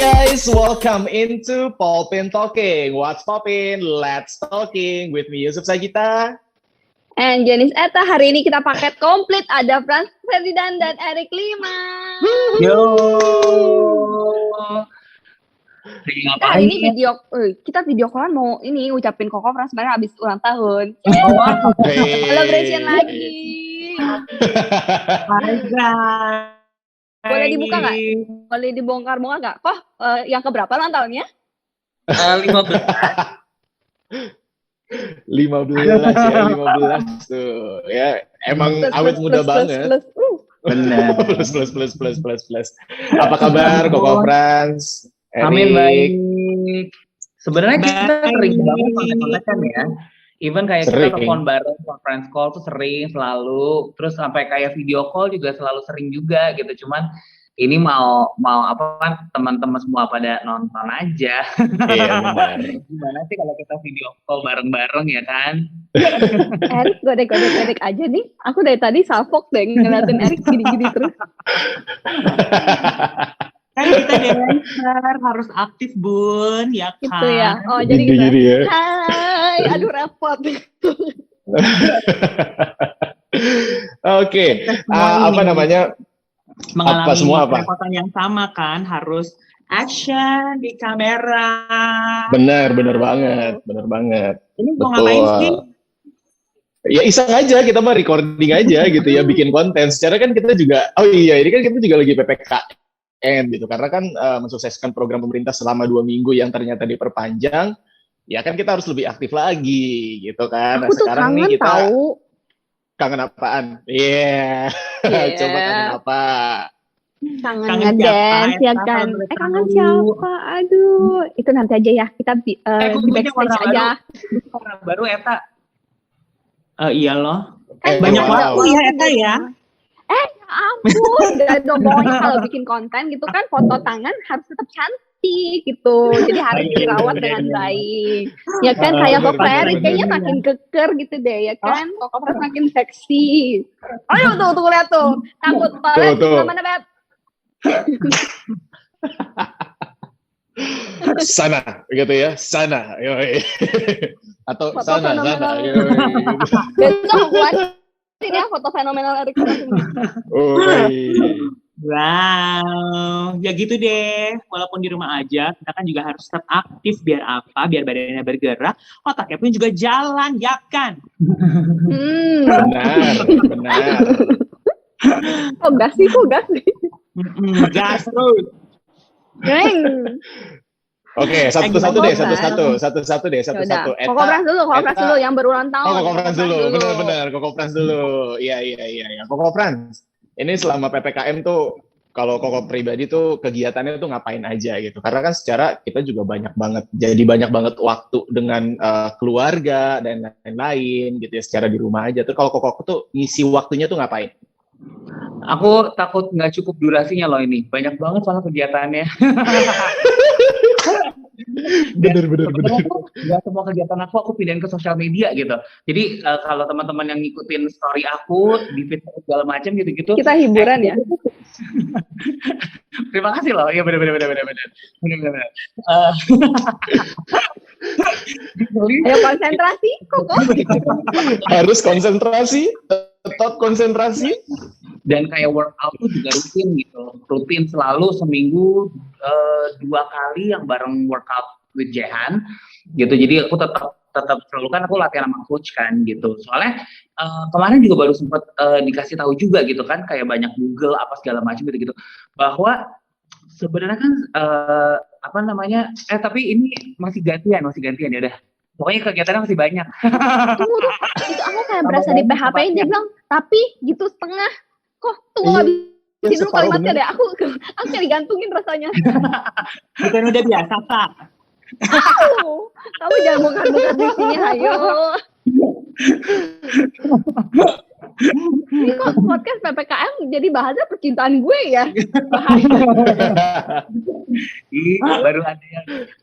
guys, welcome into Popin Talking. What's Popin? Let's Talking with me Yusuf Sagita. And Jenis Eta, hari ini kita paket komplit. Ada Franz Ferdinand dan Erik Lima. Yo. Hari ini kita video callan mau ini ngucapin Koko Franz sebenarnya habis ulang tahun. Celebration lagi. Boleh dibuka nggak? Boleh dibongkar-bongkar nggak? Kok yang keberapa ulang tahunnya? 15 ya, 15 tuh. Ya, emang awet muda banget. Benar. Plus. Apa kabar Koko Franz? Amin, baik. Sebenarnya kita sering banget kontak-kontakan ya. Even kayak kita telepon bareng, conference call tuh sering selalu. Terus sampai kayak video call juga selalu sering juga gitu. Cuman ini mau apa kan teman-teman semua pada nonton aja. Iya benar. Gimana sih kalau kita video call bareng-bareng ya kan? Erik godek-godek Erik aja nih. Aku dari tadi salfok deh ngeliatin Erik gini-gini terus. Kan kita dancer harus aktif Bun, ya kan? Gitu ya. Oh jadi gitu. Ya. Hai, aduh repot. Oke, apa namanya? Mengalami apa? kerepotan yang sama kan, harus action di kamera. Benar banget. Ini mau ngapain sih? Ya iseng aja, kita mah recording aja gitu ya, bikin konten. Secara kan kita juga, ini kan kita juga lagi PPKM gitu, karena kan mensukseskan program pemerintah selama 2 minggu yang ternyata diperpanjang, ya kan kita harus lebih aktif lagi gitu kan. Aku tuh sekarang kangen nih kita tahu. Kangen apaan? Iya. Coba kangen apa? Kangen ngedance ya kan. Kangen siapa? Aduh, itu nanti aja ya. Kita di backstage aja. Warna baru Eta. Iya loh. Banyak waktu ya Eta ya. Ya ampun, dan pokoknya kalau bikin konten gitu kan foto tangan harus tetap cantik gitu. Jadi harus dirawat dengan baik. Ya kan kayak Koko Erik kayaknya makin keker gitu deh ya kan. Koko Franz makin seksi. Ayo tuh lihat tuh. Takut toilet mana Beb? Sana gitu ya. Sana. Yoi. Atau foto sana. Besok buat ini ya foto fenomenal Erik. Wow, ya gitu deh. Walaupun di rumah aja, kita kan juga harus tetap aktif. Biar apa? Biar badannya bergerak, otaknya pun juga jalan, ya kan? Benar. Kok gas sih? Gas terus. Oke, satu-satu deh. Koko Franz dulu yang berulang tahun. Koko Franz dulu, benar. Koko Franz dulu. Iya. Koko Franz, ini selama PPKM tuh, kalau Koko pribadi tuh kegiatannya tuh ngapain aja gitu? Karena kan secara kita juga banyak banget waktu dengan keluarga dan lain-lain gitu ya, secara di rumah aja. Terus kalau Koko tuh ngisi waktunya tuh ngapain? Aku takut nggak cukup durasinya loh ini. Banyak banget soal kegiatannya. Bener. Gak semua kegiatan aku pindahin ke sosial media gitu. Jadi kalau teman-teman yang ngikutin story aku di feed segala macam gitu-gitu. Kita hiburan ya. Terima kasih loh. Ya benar. Ayo konsentrasi, Koko. Harus konsentrasi, tetap konsentrasi. Dan kayak workout tuh juga rutin selalu seminggu 2 kali yang bareng workout with Jehan gitu. Jadi aku tetap selalu kan aku latihan sama coach kan gitu. Soalnya kemarin juga baru sempat dikasih tahu juga gitu kan, kayak banyak Google apa segala macam gitu bahwa sebenarnya kan tapi ini masih gantian ya udah. Pokoknya kegiatannya masih banyak. Tunggu, itu aku kayak berasa di PHP-in, dia bilang, tapi gitu setengah. Kok tunggu habis dulu kalimatnya deh. Aku kayak digantungin rasanya. Bukan udah biasa, Kak? Kamu jangan bongkar-bongkar di sini, ayo. Ini kok podcast PPKM jadi bahasa percintaan gue ya?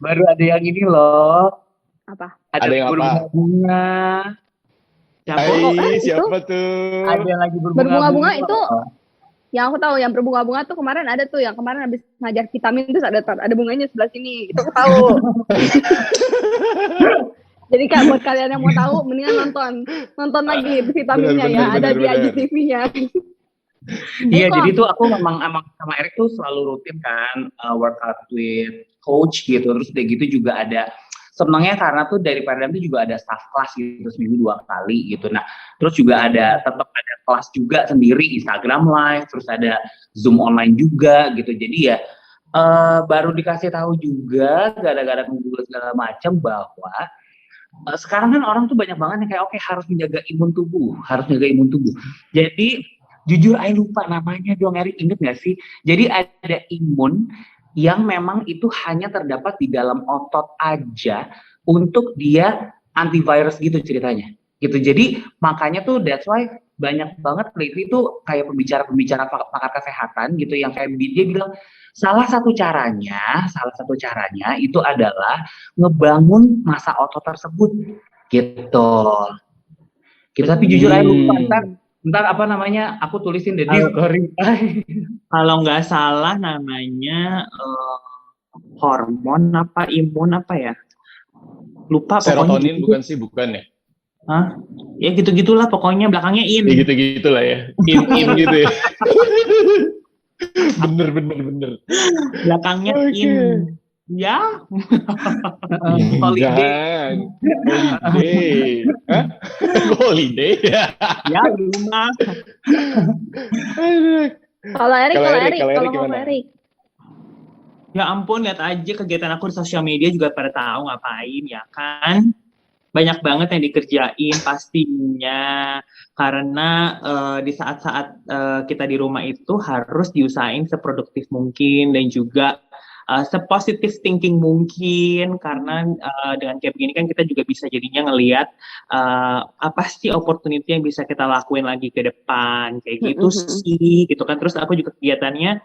Baru ada yang ini loh. Apa? Ada yang berbunga-bunga. Siapa tuh? Ada yang lagi berbunga-bunga itu Yang aku tahu yang berbunga-bunga tuh kemarin ada tuh yang kemarin habis ngajar vitamin terus ada bunganya sebelah sini. Itu aku tahu. Jadi Kak, buat kalian yang mau tahu mendingan nonton lagi vitaminnya ya, ada di IGTV-nya. Iya, jadi tuh aku memang sama Erik tuh selalu rutin kan workout with coach gitu. Terus udah gitu juga ada senangnya karena tuh dari Paradigm tuh juga ada staff kelas gitu seminggu 2 kali gitu. Nah, terus juga tetap ada kelas juga sendiri Instagram live, terus ada Zoom online juga gitu. Jadi ya baru dikasih tahu juga gara-gara Google segala macam bahwa sekarang kan orang tuh banyak banget yang kayak oke harus menjaga imun tubuh. Jadi jujur Ay lupa namanya dong, Erik inget gak sih? Jadi ada imun yang memang itu hanya terdapat di dalam otot aja untuk dia antivirus gitu ceritanya. Gitu. Jadi makanya tuh that's why banyak banget lately tuh kayak pembicara pakar kesehatan gitu yang kayak dia bilang salah satu caranya itu adalah ngebangun massa otot tersebut gitu. Tapi jujur Ay lupa ntar apa namanya aku tulisin deh di story. Kalau nggak salah namanya hormon apa imun apa ya? Lupa serotonin pokoknya. bukan ya? Hah? Ya gitu-gitulah pokoknya belakangnya in. Ya gitu-gitulah ya. In gitu ya. bener. Belakangnya in. Ya. Holiday. Hah? Holiday ya. Ya rumah. Kalau Erik gimana? Ya ampun, lihat aja kegiatan aku di sosial media juga pada tahu ngapain ya kan. Banyak banget yang dikerjain pastinya karena di saat-saat kita di rumah itu harus diusahain seproduktif mungkin dan juga sepositif thinking mungkin karena dengan kayak begini kan kita juga bisa jadinya ngelihat apa sih opportunity yang bisa kita lakuin lagi ke depan kayak gitu sih gitu kan. Terus aku juga kegiatannya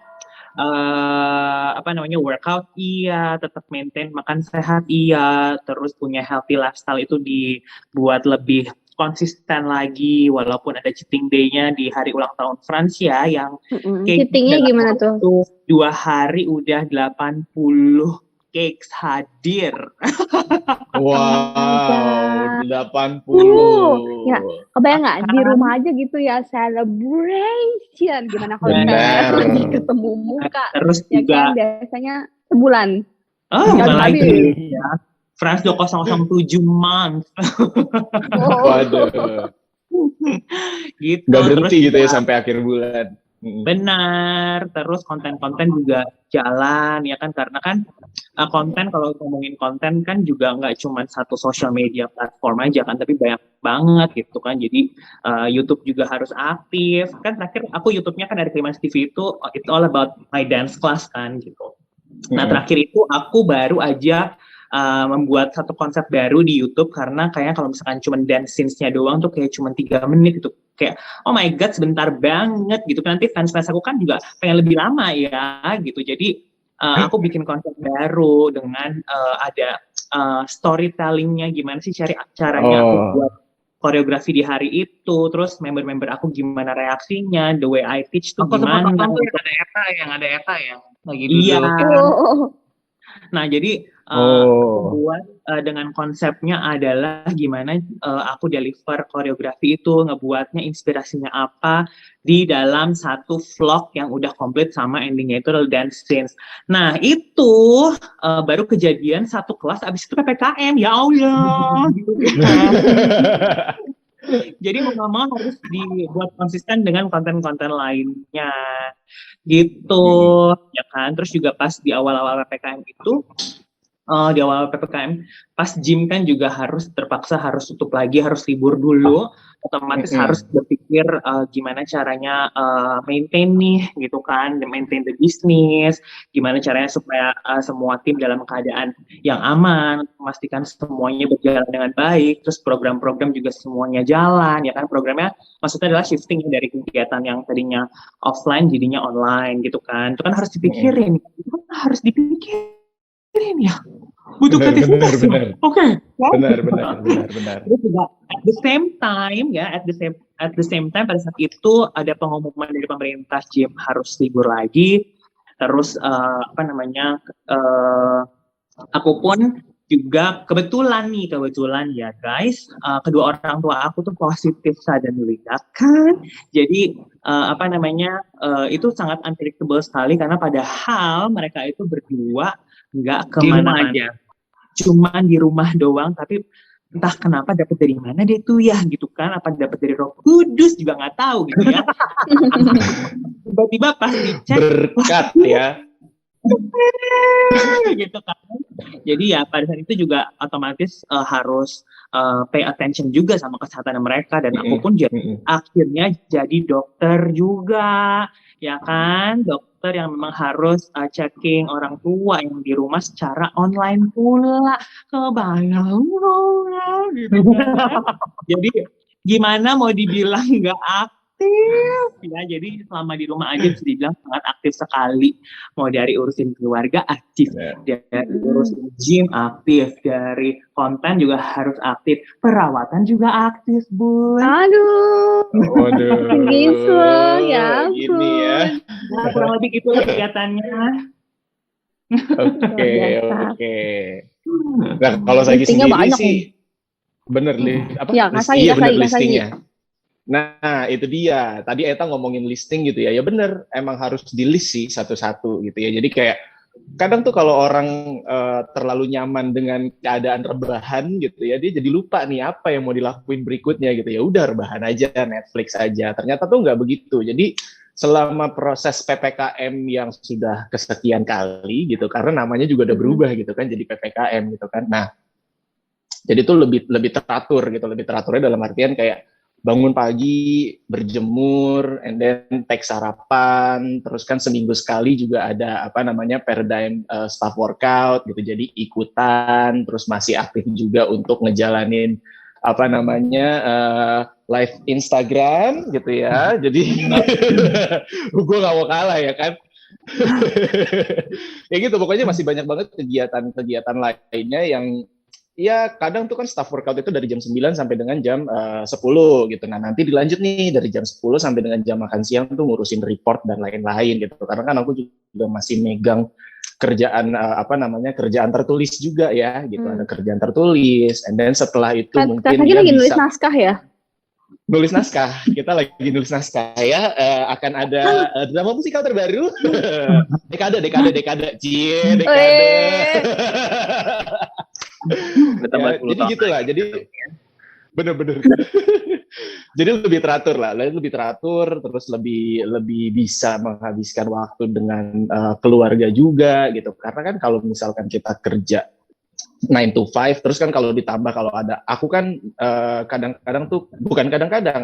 workout iya, tetap maintain makan sehat iya, terus punya healthy lifestyle itu dibuat lebih konsisten lagi walaupun ada cheating day-nya di hari ulang tahun France ya yang cheating-nya gimana tuh? 2 hari udah 80 cakes hadir. Wow, 80. Ya, kebayang nggak di rumah aja gitu ya celebration gimana kalau lagi ketemu muka terus ya juga kan biasanya sebulan. Bukan lagi ya. France 2007 month. Waduh. Gitu. Gak berhenti gitu ya sampai akhir bulan. Benar, terus konten-konten juga jalan ya kan karena kan konten kalau ngomongin konten kan juga nggak cuma satu social media platform aja kan tapi banyak banget gitu kan jadi YouTube juga harus aktif kan terakhir aku YouTube-nya kan dari Klimas TV itu it's all about my dance class kan gitu. Nah terakhir itu aku baru aja membuat satu konsep baru di YouTube karena kayaknya kalau misalkan cuma dance scenes-nya doang tuh kayak cuma 3 menit gitu kayak oh my god sebentar banget gitu kan nanti fans aku kan juga pengen lebih lama ya gitu jadi aku bikin konsep baru dengan ada storytelling-nya gimana sih caranya aku buat koreografi di hari itu terus member-member aku gimana reaksinya the way I teach tuh gimana yang ada Eta ya lagi iya nah jadi buat dengan konsepnya adalah gimana aku deliver koreografi itu ngebuatnya inspirasinya apa di dalam satu vlog yang udah komplit sama endingnya itu adalah dance scenes. Nah itu baru kejadian satu kelas abis itu PPKM ya Allah gitu kan. Jadi mau harus dibuat konsisten dengan konten-konten lainnya gitu ya kan. Terus juga pas di awal-awal PPKM itu di awal PPKM pas gym kan juga terpaksa harus tutup lagi harus libur dulu otomatis harus berpikir gimana caranya maintain nih gitu kan maintain the business gimana caranya supaya semua tim dalam keadaan yang aman memastikan semuanya berjalan dengan baik terus program-program juga semuanya jalan ya kan programnya maksudnya adalah shifting dari kegiatan yang tadinya offline jadinya online gitu kan itu kan harus dipikirin ya butuh kreativitas. Oke. Benar. Terus juga at the same time at the same time pada saat itu ada pengumuman dari pemerintah gym harus libur lagi. Terus aku pun juga kebetulan ya guys, kedua orang tua aku tuh positif suddenly ya kan. Jadi itu sangat unpredictable sekali karena padahal mereka itu berdua nggak Di rumah kemana-mana, aja. cuman di rumah doang, tapi entah kenapa dapat dari mana dia tuh ya gitu kan, apa dapat dari Roh Kudus juga nggak tahu gitu ya. Tiba-tiba pas dicek Berkat ya. gitu kan. Jadi ya pada saat itu juga otomatis harus pay attention juga sama kesehatan mereka, dan aku pun akhirnya jadi dokter juga, ya kan, dokter yang memang harus checking orang tua yang di rumah secara online pula, kebayang gitu kan. Jadi gimana mau dibilang nggak aktif ya, jadi selama di rumah aja bisa dibilang sangat aktif sekali, mau dari urusin keluarga aktif, dari urusin gym aktif, dari konten juga harus aktif, perawatan juga aktif bun. Aduh, gitu ya ampun. Gini ya. Nah, kurang lebih gitu kegiatannya. Oke. Nah, kalau saya sendiri sih bener listingnya. Nah, itu dia. Tadi Eta ngomongin listing gitu ya. Ya bener, emang harus di-list sih satu-satu gitu ya. Jadi kayak kadang tuh kalau orang terlalu nyaman dengan keadaan rebahan gitu ya, dia jadi lupa nih apa yang mau dilakuin berikutnya gitu. Ya udah rebahan aja, Netflix aja. Ternyata tuh nggak begitu. Jadi selama proses PPKM yang sudah kesekian kali gitu, karena namanya juga udah berubah gitu kan, jadi PPKM gitu kan. Nah, jadi tuh lebih teratur gitu. Lebih teraturnya dalam artian kayak bangun pagi, berjemur, and then take sarapan, terus kan seminggu sekali juga ada paradigm staff workout gitu, jadi ikutan, terus masih aktif juga untuk ngejalanin live Instagram gitu ya, jadi gue gak mau kalah ya kan. Ya gitu, pokoknya masih banyak banget kegiatan lainnya yang ya kadang tuh kan staff workout itu dari jam 9 sampai dengan jam 10 gitu. Nah, nanti dilanjut nih dari jam 10 sampai dengan jam makan siang tuh ngurusin report dan lain-lain gitu. Karena kan aku juga masih megang kerjaan kerjaan tertulis juga ya gitu. Ada kerjaan tertulis, and then setelah itu mungkin dia lagi nulis naskah ya. Nulis naskah, kita lagi nulis naskah ya. Akan ada drama musikal terbaru. dekade. Ya, jadi gitulah, jadi bener-bener. Jadi lebih teratur, terus lebih bisa menghabiskan waktu dengan keluarga juga gitu. Karena kan kalau misalkan kita kerja 9 to 5, terus kan kalau ditambah kalau ada, aku kan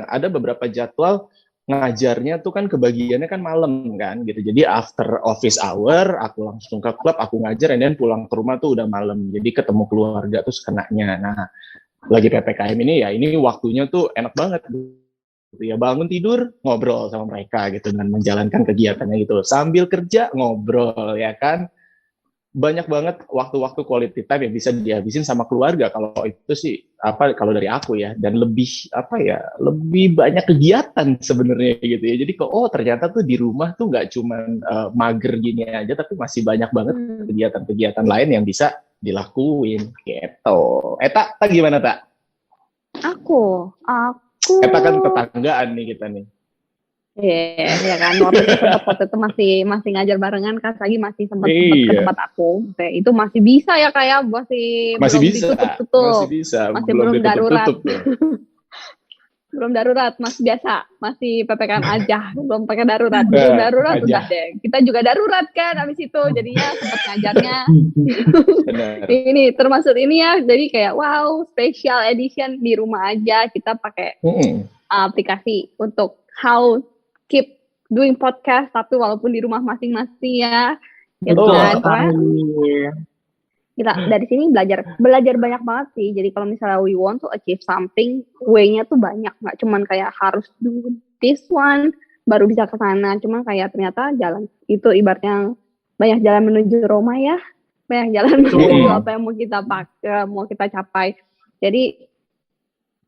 ada beberapa jadwal ngajarnya tuh kan kebagiannya kan malam kan gitu. Jadi after office hour aku langsung ke klub, aku ngajar, dan pulang ke rumah tuh udah malam. Jadi ketemu keluarga tuh sekenanya. Nah, lagi PPKM ini ya ini waktunya tuh enak banget gitu ya, bangun tidur ngobrol sama mereka gitu dan menjalankan kegiatannya gitu. Sambil kerja ngobrol ya kan. Banyak banget waktu-waktu quality time yang bisa dihabisin sama keluarga. Kalau itu sih kalau dari aku ya, dan lebih banyak kegiatan sebenarnya gitu ya. Jadi ternyata tuh di rumah tuh nggak cuman mager gini aja, tapi masih banyak banget kegiatan-kegiatan lain yang bisa dilakuin gitu. Eta gimana, Tak? Aku Eta kan tetanggaan nih kita nih. Iya kan, waktu itu masih ngajar barengan kan, lagi masih sempat ke tempat aku. Itu masih bisa ya, kayak masih belum ditutup. Masih belum darurat. Belum darurat, masih biasa, masih PPKM aja, belum pakai darurat. Belum darurat aja. Udah deh. Kita juga darurat kan abis itu, jadinya sempat ngajarnya. Ini termasuk ini ya, jadi kayak wow, special edition di rumah aja, kita pakai aplikasi untuk how keep doing podcast, tapi walaupun di rumah masing-masing ya. Kita dari sini belajar banyak banget sih. Jadi kalau misalnya we want to achieve something, way-nya tuh banyak, nggak cuman kayak harus do this one baru bisa ke sana. Cuman kayak ternyata jalan itu ibaratnya banyak jalan menuju Roma ya, banyak jalan menuju apa yang mau kita capai. Jadi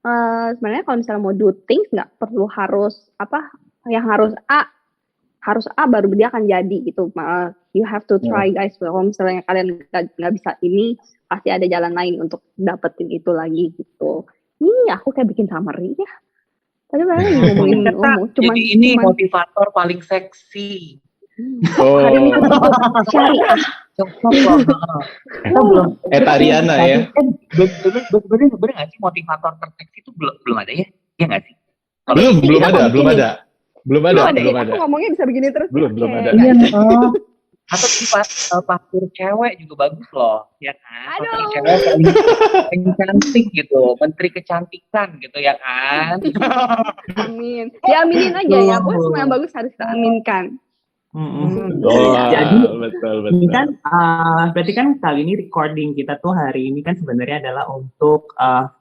sebenarnya kalau misalnya mau do things nggak perlu harus yang harus A baru dia akan jadi gitu. You have to try guys. Kalau misalnya kalian nggak bisa ini, pasti ada jalan lain untuk dapetin itu lagi gitu. Aku kayak bikin summary ya. Tadi ngomongin jadi ini motivator paling seksi. Hari ini syariah. Kita belum. Tariana ya. Bener nggak sih motivator terseksi itu belum ada ya? Iya nggak sih? Belum ada. Aku ngomongnya bisa begini terus. Belum ada. Atau pastor cewek juga bagus loh, ya kan? Aduh. Pastor cewek paling cantik gitu, menteri kecantikan gitu ya kan? Amin. Diaminin aja ya, pokoknya semua yang bagus harus kita aminkan. Jadi betul. ini kan berarti kan kali ini recording kita tuh hari ini kan sebenarnya adalah untuk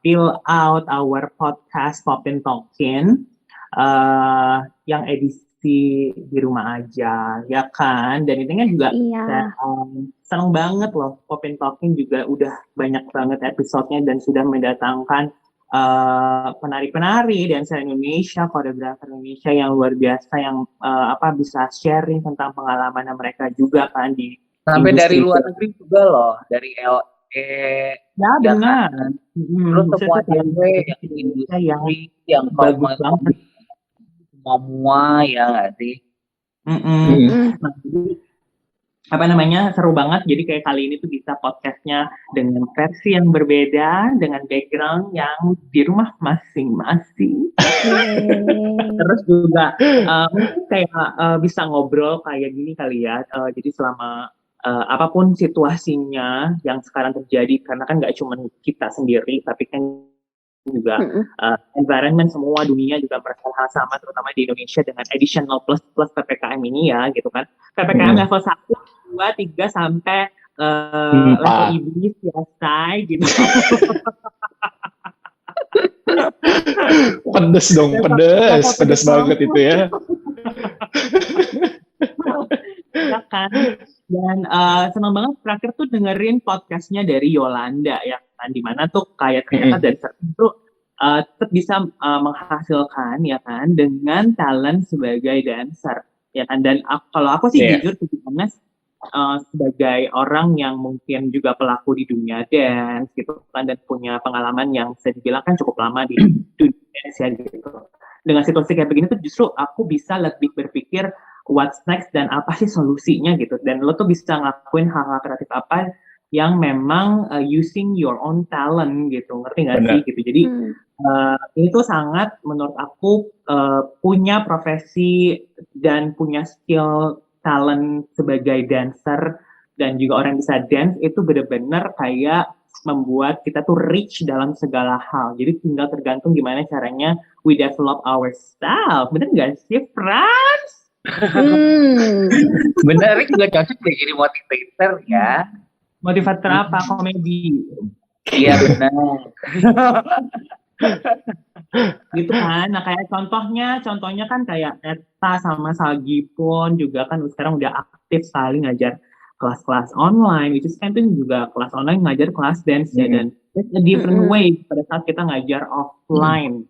fill out our podcast Popin Talkin yang edisi di rumah aja, ya kan? Dan ini kan juga seneng banget loh, Popin Talking juga udah banyak banget episodenya dan sudah mendatangkan penari-penari dancer Indonesia, koreografer Indonesia yang luar biasa yang bisa sharing tentang pengalaman mereka juga kan di sampai dari luar negeri juga loh, dari LA. Ya benar. Terus semua cewek yang di industri yang bagus banget. Semua ya nggak sih? Nah, jadi, seru banget. Jadi kayak kali ini tuh bisa podcastnya dengan versi yang berbeda, dengan background yang di rumah masing-masing. Terus juga kayak bisa ngobrol kayak gini kali ya. Jadi selama apapun situasinya yang sekarang terjadi, karena kan nggak cuma kita sendiri, tapi kan juga environment semua dunia juga merasakan hal sama, terutama di Indonesia dengan additional plus PPKM ini ya gitu kan. PPKM level 1, 2, 3 sampai level iblis selesai gitu. Pedes dong, pedes banget itu ya. Ya kan. Dan senang banget terakhir tuh dengerin podcastnya dari Yolanda ya kan, dimana tuh kayak ternyata dancer itu tetap bisa menghasilkan ya kan dengan talent sebagai dancer ya kan. Dan kalau aku sih jujur sebagai orang yang mungkin juga pelaku di dunia dance gitu kan, dan punya pengalaman yang bisa dibilang kan cukup lama di dunia dance ya gitu. Dengan situasi kayak begini tuh justru aku bisa lebih berpikir what's next dan apa sih solusinya gitu. Dan lo tuh bisa ngelakuin hal-hal kreatif apa yang memang using your own talent gitu, ngerti nggak sih gitu. Jadi ini tuh sangat menurut aku punya profesi dan punya skill talent sebagai dancer dan juga orang yang bisa dance itu benar-benar kayak membuat kita tuh rich dalam segala hal. Jadi tinggal tergantung gimana caranya we develop ourselves. Bener nggak sih, Frans? Bener, juga cocok deh jadi motivator ya. Motivator apa? Komedi. Iya benar. Gitu kan. Nah kayak contohnya kan kayak Eta sama Sagi pun juga kan sekarang udah aktif sekali ngajar kelas-kelas online, which is kan itu juga kelas online ngajar kelas dance ya, dan it's a different way pada saat kita ngajar offline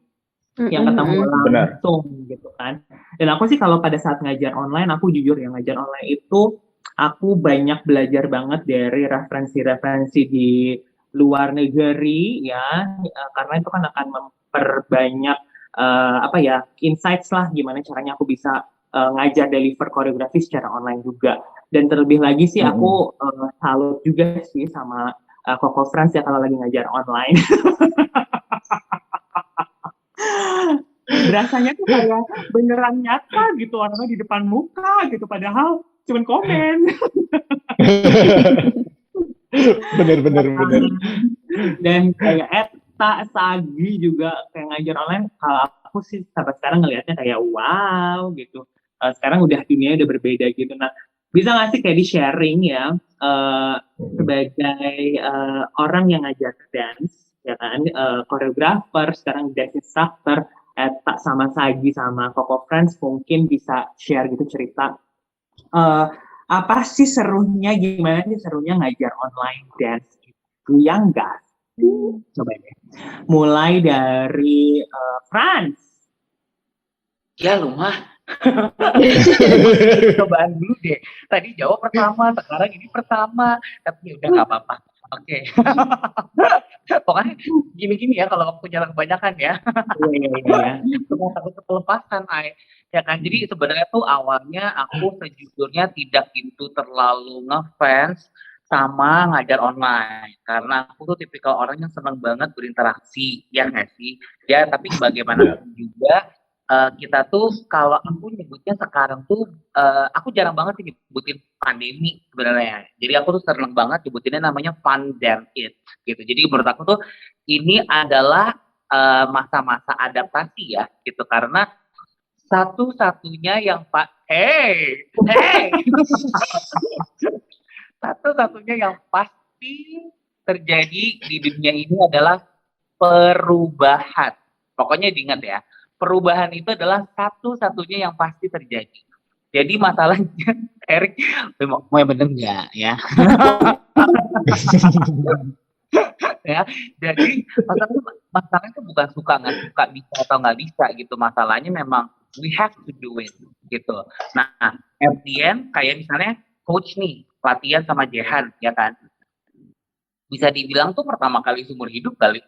yang ketemu langsung gitu kan. Dan aku sih kalau pada saat ngajar online, aku jujur yang ngajar online itu aku banyak belajar banget dari referensi-referensi di luar negeri ya, karena itu kan akan memperbanyak insights lah gimana caranya aku bisa ngajar deliver koreografi secara online juga. Dan terlebih lagi sih aku salut juga sih sama Koko Frans ya kalau lagi ngajar online. Berasanya tuh kayak beneran nyata gitu, orangnya di depan muka gitu, padahal cuman komen. Bener. Dan kayak Eta, Sagi juga kayak ngajar online, kalau aku sih sampai sekarang ngelihatnya kayak wow gitu. Sekarang udah dunia udah berbeda gitu. Nah, bisa nggak sih kayak di sharing ya sebagai orang yang ngajar dance ya kan, koreografer, sekarang dance instructor, Eta sama Sagi sama Koko Frans mungkin bisa share gitu cerita apa sih serunya, gimana sih serunya ngajar online dance itu yang gas Coba deh. Mulai dari Franz. Ya lu mah. Cobaan dulu deh. Tadi jawab pertama, sekarang ini pertama. Tapi udah nggak apa-apa. Oke. Pokoknya gini-gini ya kalau kamu punya kebanyakan ya. Iya. Cuma takut kelepasan, Ay. Ya kan, jadi sebenarnya tuh awalnya aku sejujurnya tidak gitu terlalu ngefans sama ngajar online karena aku tuh tipikal orang yang seneng banget berinteraksi, ya nggak sih? Ya, tapi bagaimanapun juga kita tuh kalau aku nyebutnya sekarang tuh aku jarang banget sih nyebutin pandemi sebenarnya. Jadi aku tuh seneng banget nyebutinnya namanya pandemic gitu. Jadi menurut aku tuh ini adalah masa-masa adaptasi ya gitu karena satu-satunya yang satu-satunya yang pasti terjadi di dunia ini adalah perubahan. Pokoknya diingat ya, perubahan itu adalah satu-satunya yang pasti terjadi. Jadi masalahnya, Erik, mau yang bener nggak ya? Ya, jadi masalahnya itu bukan suka nggak suka, bisa atau nggak bisa gitu. Masalahnya memang we have to do it gitu. Nah, at the end kayak misalnya coach nih latihan sama Jehan ya kan, bisa dibilang tuh pertama kali seumur hidup kali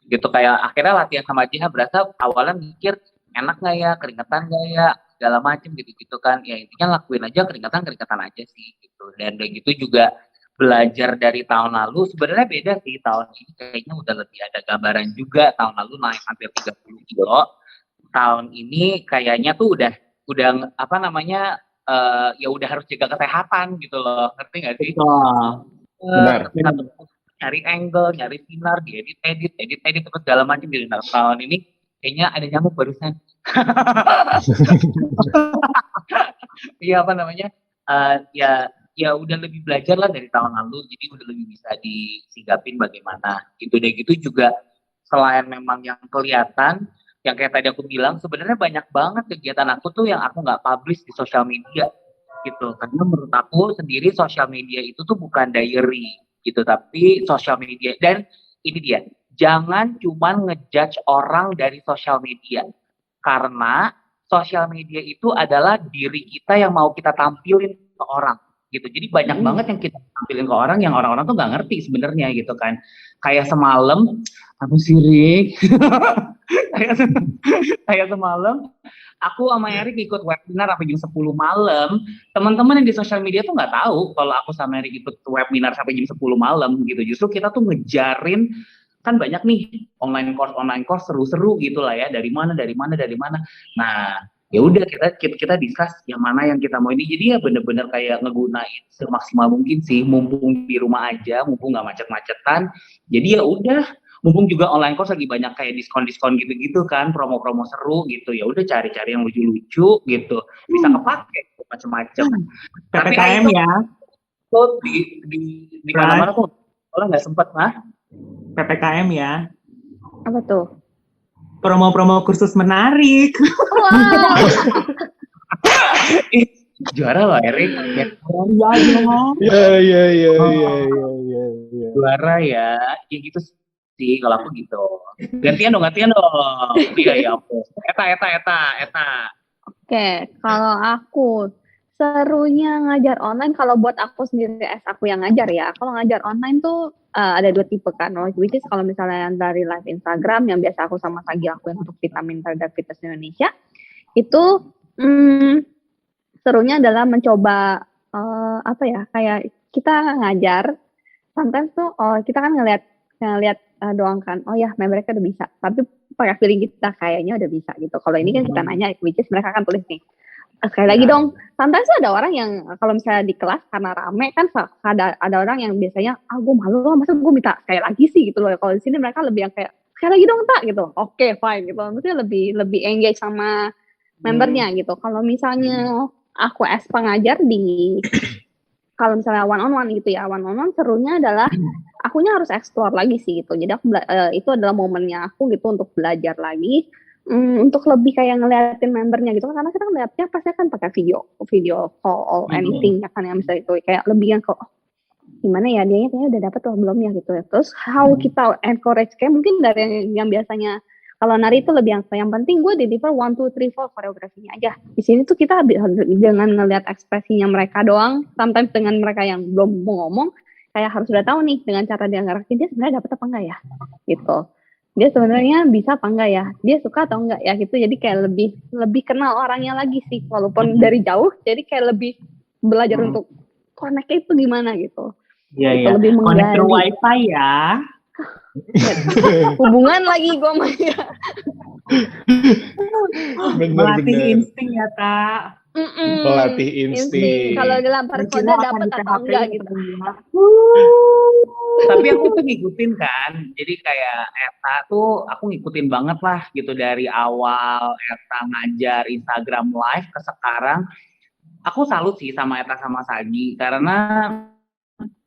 gitu, kayak akhirnya latihan sama Jehan berasa awalnya mikir enak nggak ya, keringetan nggak ya, segala macem gitu-gitu kan. Ya intinya lakuin aja, keringetan aja sih gitu. Dan udah gitu juga belajar dari tahun lalu, sebenarnya beda sih tahun ini kayaknya udah lebih ada gambaran juga. Tahun lalu naik hampir 30 kilo, tahun ini kayaknya tuh udah apa namanya ya udah harus jaga kesehatan gitu loh, ngerti nggak sih? Benar. Nyari angle, nyari sinar, edit terus segala macam gitu. Nah, tahun ini kayaknya ada nyamuk barusan. Iya apa namanya? Ya udah lebih belajar lah dari tahun lalu, jadi udah lebih bisa disigapin bagaimana gitu deh. Gitu juga selain memang yang kelihatan, yang kayak tadi aku bilang, sebenarnya banyak banget kegiatan aku tuh yang aku nggak publish di sosial media gitu, karena menurut aku sendiri sosial media itu tuh bukan diary gitu, tapi sosial media. Dan ini dia, jangan cuman ngejudge orang dari sosial media, karena sosial media itu adalah diri kita yang mau kita tampilin ke orang gitu. Jadi banyak banget yang kita tampilin ke orang yang orang-orang tuh nggak ngerti sebenarnya gitu kan. Kayak semalam aku sirik kayak semalam aku sama Erik ikut webinar sampai jam 10 malam. Teman-teman yang di sosial media tuh nggak tahu kalau aku sama Erik ikut webinar sampai jam 10 malam gitu. Justru kita tuh ngejarin, kan banyak nih online course seru-seru gitu lah ya, dari mana. Nah, ya udah kita discuss yang mana yang kita mau ini. Jadi ya bener-bener kayak ngegunain semaksimal mungkin sih, mumpung di rumah aja, mumpung nggak macet-macetan. Jadi ya udah, mumpung juga online course lagi banyak kayak diskon-diskon gitu-gitu kan, promo-promo seru gitu. Ya udah cari-cari yang lucu-lucu gitu, bisa kepake macam-macam. Tapi PPKM ya. Tuh di mana-mana tuh kalau nggak sempet PPKM ya. Apa tuh? Promo-promo kursus menarik. Wow. Juara loh Erik. Iya. Juara ya. Ya gitu sih kalau aku gitu. Gantian dong. Iya aku. Eta. Oke, kalau aku serunya ngajar online, kalau buat aku sendiri aku yang ngajar ya, kalau ngajar online tuh ada dua tipe kan, which is kalau misalnya yang dari live Instagram yang biasa aku sama Sagi aku yang untuk vitamin Pada Fitness Indonesia, itu serunya adalah mencoba kayak kita ngajar, sometimes tuh kita kan ngelihat doang kan, oh ya mereka udah bisa, tapi pakai feeling kita kayaknya udah bisa gitu. Kalau ini kan kita nanya, which is mereka kan tulis nih, sekali lagi dong. Sometimes ada orang yang kalau misalnya di kelas karena rame kan, ada orang yang biasanya gue malu loh, masa gue minta sekali lagi sih gitu loh. Kalau di sini mereka lebih yang kayak sekali lagi dong tak gitu, oke fine gitu, maksudnya lebih engage sama membernya gitu. Kalau misalnya aku as pengajar di kalau misalnya one on one gitu ya, one on one serunya adalah akunya harus explore lagi sih gitu. Jadi aku itu adalah momennya aku gitu untuk belajar lagi, untuk lebih kayak ngeliatin membernya gitu, karena kita ngeliatnya pasti kan pakai video call anything ya kan, yang misalnya itu kayak lebih yang kok gimana ya, dia kayaknya udah dapet atau belum ya gitu. Terus how kita encourage, kayak mungkin dari yang biasanya kalau nari itu lebih yang penting gue deliver 1, 2, 3, 4 koreografinya aja. Di sini tuh kita dengan ngelihat ekspresinya mereka doang, sometimes dengan mereka yang belum mau ngomong, kayak harus udah tahu nih dengan cara dia ngerasain dia sebenarnya dapet apa enggak ya gitu. Dia sebenarnya bisa apa enggak ya, dia suka atau enggak ya gitu. Jadi kayak lebih kenal orangnya lagi sih, walaupun dari jauh, jadi kayak lebih belajar untuk connect-nya itu gimana gitu. Iya, Itu iya. lebih Konektor menggali wifi ya. hubungan lagi gue sama dia. Melatih Bener-bener. insting ya, Kak. Melatih insting. Kalau dilempar kode Kira akan dapat di atau PHP enggak gitu. ternyata. Tapi aku tuh ngikutin kan, jadi kayak Eta tuh aku ngikutin banget lah gitu dari awal Eta ngajar Instagram Live ke sekarang. Aku salut sih sama Eta sama Sagi karena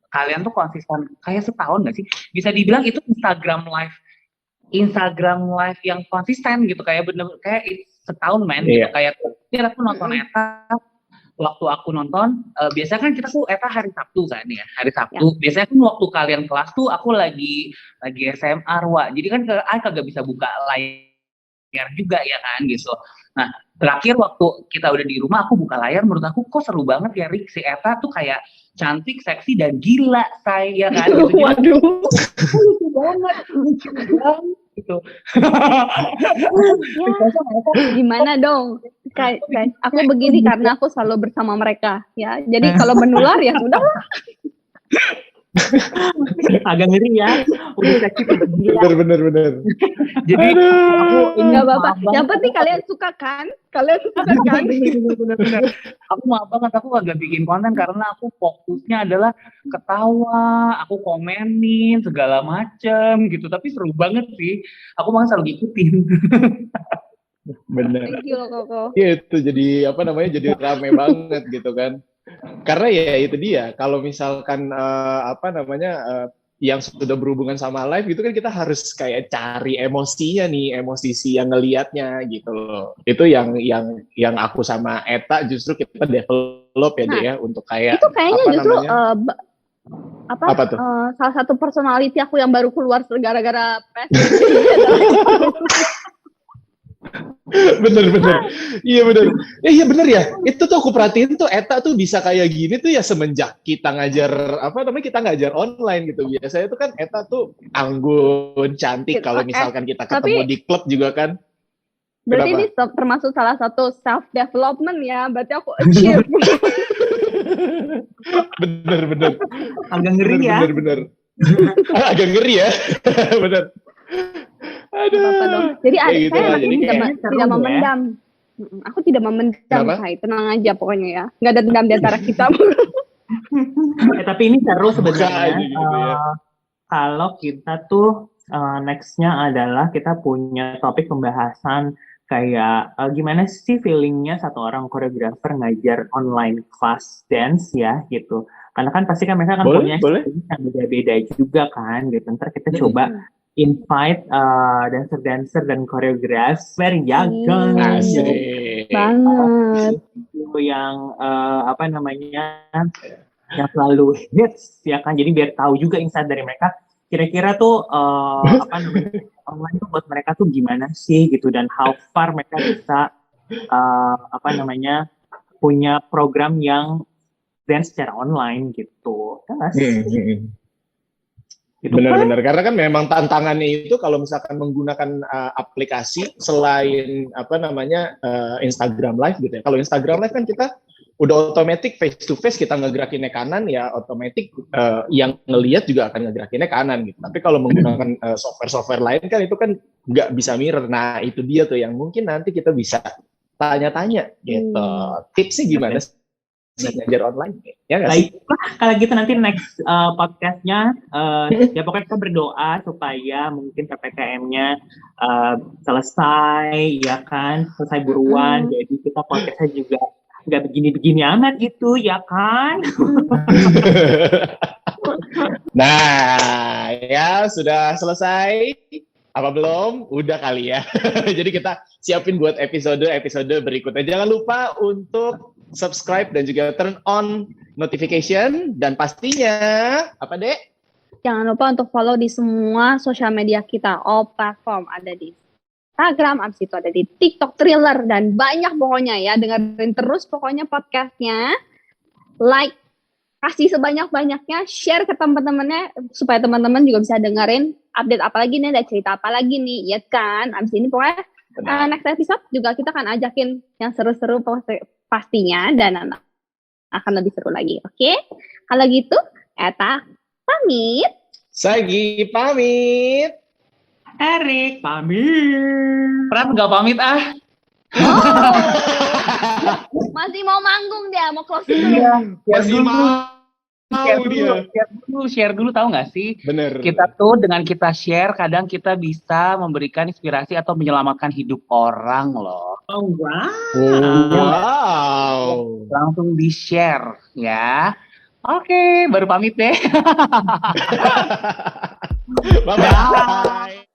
kalian tuh konsisten kayak setahun gak sih? Bisa dibilang itu Instagram Live yang konsisten gitu, kayak bener kayak setahun men gitu. Kayak ini aku nonton Eta, waktu aku nonton biasanya kan kita tuh Eta hari Sabtu kan ya, hari Sabtu. Biasanya kan waktu kalian kelas tuh aku lagi SMR, Wak. Jadi kan kagak bisa buka layar juga ya kan gitu. Nah, terakhir waktu kita udah di rumah aku buka layar, menurut aku kok seru banget ya Rick, si Eta tuh kayak cantik, seksi dan gila saya kan gitu. Waduh. Lucu banget gitu. Gimana dong? Guys, aku begini karena aku selalu bersama mereka ya. Jadi kalau menular ya sudah. Agak ngeri ya. Udah seksi gila. Bener. Jadi aku Enggak apa-apa. Yang penting kalian suka kan? Bener. Aku maaf banget, aku agak bikin konten karena aku fokusnya adalah ketawa, aku komenin segala macem gitu. Tapi seru banget sih. Aku malah selalu ngikutin. Bener. Thank you loh Koko. Iya itu jadi jadi rame banget gitu kan. Karena ya itu dia, kalau misalkan yang sudah berhubungan sama live itu kan kita harus kayak cari emosinya nih, emosi si yang ngelihatnya gitu loh. Itu yang aku sama Eta justru kita develop ya deh ya untuk kayak Itu kayaknya justru apa tuh? Salah satu personality aku yang baru keluar gara-gara PSBB. Bener. Iya bener. Iya bener ya. Itu tuh aku perhatiin tuh Eta tuh bisa kayak gini tuh ya semenjak kita ngajar kita ngajar online gitu. Biasanya tuh kan Eta tuh anggun, cantik kalau misalkan kita ketemu di klub juga kan. Berarti ini termasuk salah satu self development ya. Berarti aku achieve. Bener. Agak ngeri ya. Bener. Agak ngeri ya. Bener. Aduh. Jadi gitu saya jadi tidak memendam. Aku tidak memendam, Kai. Tenang aja pokoknya ya. Nggak ada dendam di antara kita. Tapi ini seru sebenarnya. Gitu ya. Kalau kita tuh next-nya adalah kita punya topik pembahasan kayak gimana sih feelingnya satu orang koreografer ngajar online class dance ya gitu. Karena kan pasti kan mereka kan punya experience yang beda-beda juga kan gitu. Ntar kita coba invite dancer dan koreografer yang banget yang yang selalu hits ya kan, jadi biar tahu juga insight dari mereka kira-kira tuh online tuh buat mereka tuh gimana sih gitu, dan how far mereka bisa punya program yang dance secara online gitu kan. Benar-benar karena kan memang tantangannya itu kalau misalkan menggunakan aplikasi selain Instagram Live gitu ya. Kalau Instagram Live kan kita udah otomatis face to face, kita ngegerakinnya kanan ya otomatis yang ngelihat juga akan ngegerakinnya kanan gitu. Tapi kalau menggunakan software lain kan itu kan nggak bisa mirror. Nah itu dia tuh yang mungkin nanti kita bisa tanya-tanya gitu. Tipsnya gimana sih ngajar online ya nggak sih? Kalau gitu nanti next podcastnya ya pokoknya kita berdoa supaya mungkin PPKM-nya selesai ya kan, selesai buruan, jadi kita podcastnya juga nggak begini-begini amat gitu ya kan. Nah ya sudah selesai apa belum? Udah kali ya. Jadi kita siapin buat episode berikutnya. Jangan lupa untuk subscribe dan juga turn on notification, dan pastinya apa Dek? Jangan lupa untuk follow di semua sosial media kita, all platform, ada di Instagram, abis itu ada di TikTok, Thriller, dan banyak pokoknya ya. Dengerin terus pokoknya podcastnya, like, kasih sebanyak-banyaknya, share ke teman-temannya supaya teman-teman juga bisa dengerin update apa lagi nih, ada cerita apa lagi nih, ya kan? Abis ini pokoknya next episode juga kita akan ajakin yang seru-seru pastinya dan akan lebih seru lagi, oke? Kalau gitu, Eta pamit. Sagi pamit. Erik pamit. Pran nggak pamit ah. Masih mau manggung dia, mau closing dulu. Masih mau Share dulu tahu nggak sih? Bener. Kita tuh dengan kita share, kadang kita bisa memberikan inspirasi atau menyelamatkan hidup orang loh. Oh wow. Wow. Langsung di-share ya. Oke, baru pamit deh. Bye-bye.